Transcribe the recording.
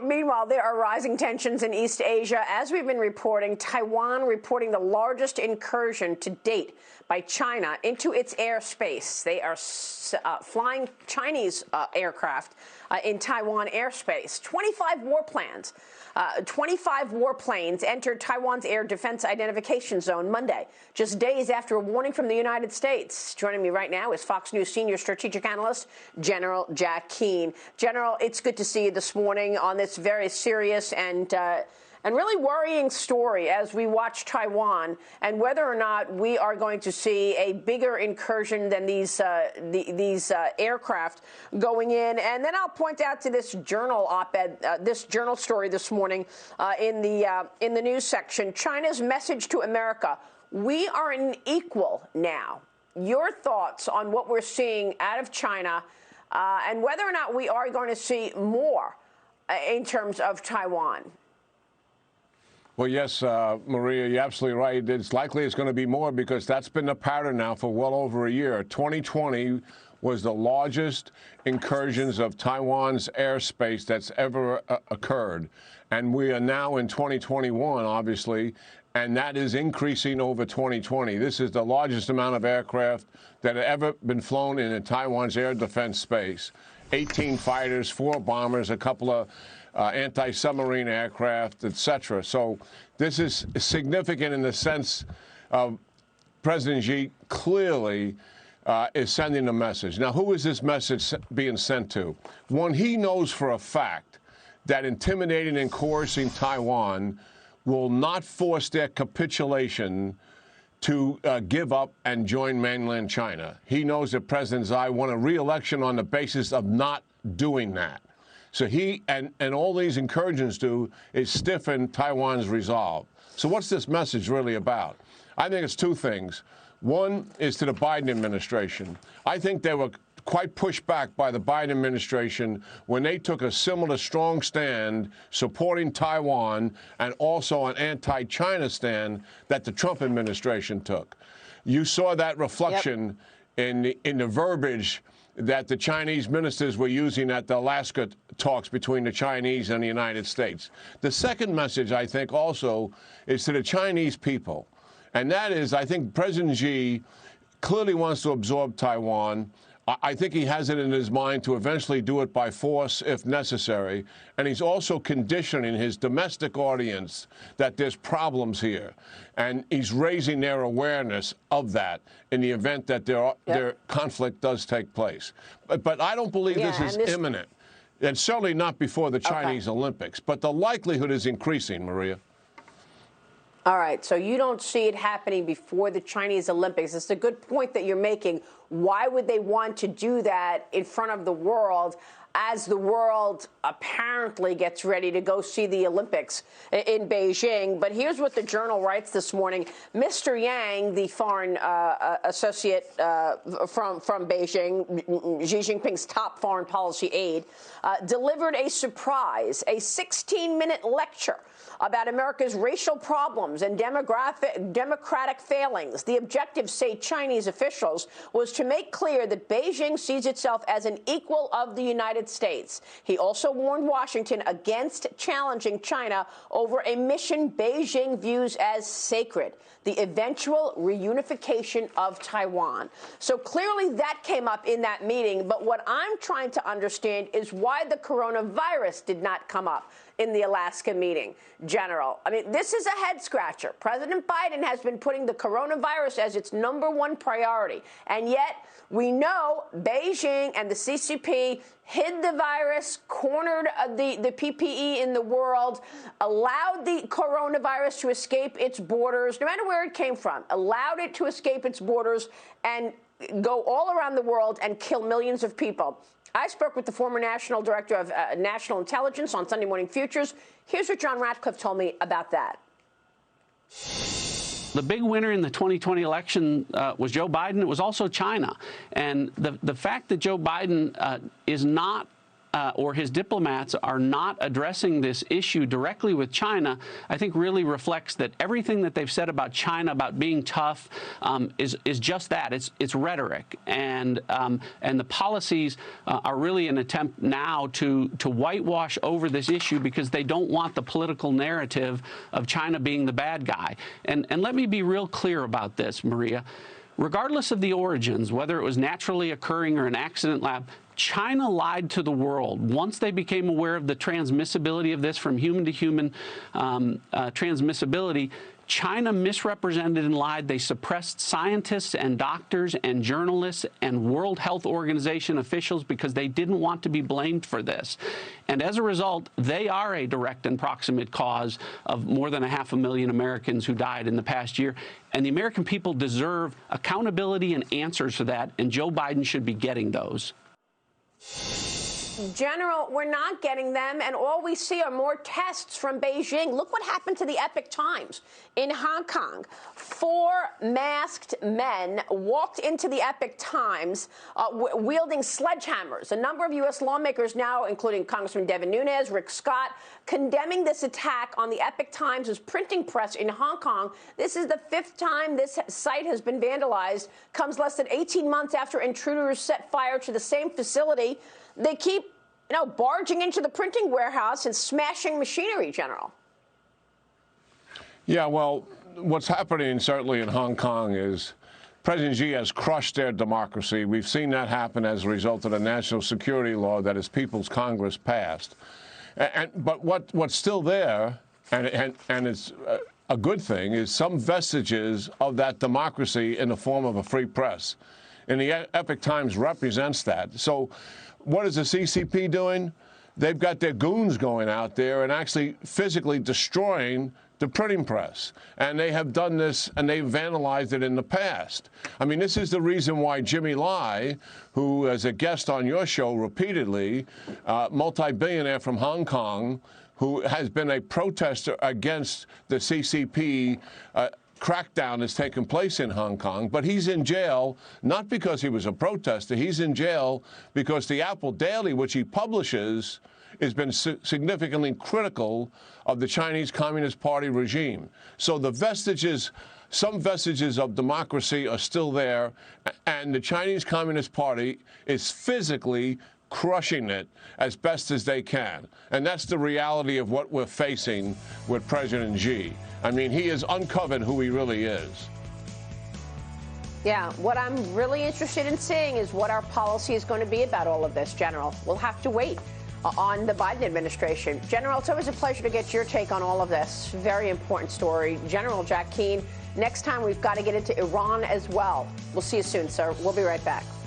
Meanwhile, there are rising tensions in East Asia. As we've been reporting, Taiwan reporting the largest incursion to date by China into its airspace. They are flying Chinese aircraft in Taiwan airspace. 25 warplanes entered Taiwan's air defense identification zone Monday, just days after a warning from the United States. Joining me right now is Fox News senior strategic analyst, General Jack Keane. General, it's good to see you this morning on this very serious and really worrying story as we watch Taiwan and whether or not we are going to see a bigger incursion than these aircraft going in. And then I'll point out to this journal op-ed, this journal story this morning in the news section. China's message to America: we are an equal now. Your thoughts on what we're seeing out of China and whether or not we are going to see more in terms of Taiwan? Well, yes, Maria, you're absolutely right. It's likely it's going to be more because that's been the pattern now for well over a year. 2020 was the largest incursions of Taiwan's airspace that's ever occurred. And we are now in 2021, obviously, and that is increasing over 2020. This is the largest amount of aircraft that have ever been flown in Taiwan's air defense space. 18 fighters, 4 bombers, a couple of anti-submarine aircraft, etc. So this is significant in the sense of President Xi clearly is sending a message. Now, who is this message being sent to? One, he knows for a fact that intimidating and coercing Taiwan will not force their capitulation to give up and join mainland China. He knows that President Xi won a re-election on the basis of not doing that. So he and all these incursions do is stiffen Taiwan's resolve. So what's this message really about? I think it's two things. One is to the Biden administration. I think they were quite pushed back by the Biden administration when they took a similar strong stand supporting Taiwan and also an anti-China stand that the Trump administration took. You saw that reflection in the verbiage that the Chinese ministers were using at the Alaska talks between the Chinese and the United States. The second message, I think, also is to the Chinese people. And that is, I think President Xi clearly wants to absorb Taiwan. I think he has it in his mind to eventually do it by force if necessary. And he's also conditioning his domestic audience that there's problems here. And he's raising their awareness of that in the event that their conflict does take place. But I don't believe this is imminent. And certainly not before the Chinese Olympics. But the likelihood is increasing, Maria. All right, so you don't see it happening before the Chinese Olympics. It's a good point that you're making. Why would they want to do that in front of the world as the world apparently gets ready to go see the Olympics in Beijing? But here's what the Journal writes this morning. Mr. Yang, the foreign associate from Beijing, Xi Jinping's top foreign policy aide, delivered a surprise, a 16-minute lecture about America's racial problems and democratic failings. The objective, say Chinese officials, was to make clear that Beijing sees itself as an equal of the United States. He also warned Washington against challenging China over a mission Beijing views as sacred: the eventual reunification of Taiwan. So clearly that came up in that meeting. But what I'm trying to understand is why the coronavirus did not come up in the Alaska meeting, General. I mean, this is a head scratcher. President Biden has been putting the coronavirus as its #1 priority. And yet we know Beijing and the CCP hid the virus, cornered the PPE in the world, allowed the coronavirus to escape its borders, no matter where it came from, allowed it to escape its borders and go all around the world and kill millions of people. I spoke with the former National Director of National Intelligence on Sunday Morning Futures. Here's what John Ratcliffe told me about that. The big winner in the 2020 election was Joe Biden. It was also China. And the fact that Joe Biden is not or his diplomats are not addressing this issue directly with China, I think really reflects that everything that they've said about China, about being tough, is just that. It's rhetoric, and the policies are really an attempt now to whitewash over this issue because they don't want the political narrative of China being the bad guy. And let me be real clear about this, Maria. Regardless of the origins, whether it was naturally occurring or an accident lab, China lied to the world. Once they became aware of the transmissibility of this from human to human transmissibility, China misrepresented and lied. They suppressed scientists and doctors and journalists and World Health Organization officials because they didn't want to be blamed for this. And as a result, they are a direct and proximate cause of more than 500,000 Americans who died in the past year. And the American people deserve accountability and answers for that, and Joe Biden should be getting those. General, we're not getting them, and all we see are more tests from Beijing. Look what happened to the Epoch Times in Hong Kong. 4 masked men walked into the Epoch Times wielding sledgehammers. A number of U.S. lawmakers now, including Congressman Devin Nunes, Rick Scott, condemning this attack on the Epoch Times' printing press in Hong Kong. This is the 5th time this site has been vandalized, comes less than 18 months after intruders set fire to the same facility. They keep, barging into the printing warehouse and smashing machinery, General. Yeah, well, what's happening certainly in Hong Kong is President Xi has crushed their democracy. We've seen that happen as a result of the national security law that his People's Congress passed. But what's still there, and it's a good thing, is some vestiges of that democracy in the form of a free press. And the Epoch Times represents that. So what is the CCP doing? They've got their goons going out there and actually physically destroying the printing press. And they have done this, and they've vandalized it in the past. I mean, this is the reason why Jimmy Lai, who is a guest on your show repeatedly, multi-billionaire from Hong Kong, who has been a protester against the CCP crackdown that's taken place in Hong Kong, but he's in jail not because he was a protester. He's in jail because the Apple Daily, which he publishes, has been significantly critical of the Chinese Communist Party regime. So the vestiges, some vestiges of democracy are still there, and the Chinese Communist Party is physically crushing it as best as they can. And that's the reality of what we're facing with President Xi. I mean, he has uncovered who he really is. Yeah, what I'm really interested in seeing is what our policy is going to be about all of this, General. We'll have to wait on the Biden administration. General, it's always a pleasure to get your take on all of this. Very important story. General Jack Keane, next time we've got to get into Iran as well. We'll see you soon, sir. We'll be right back.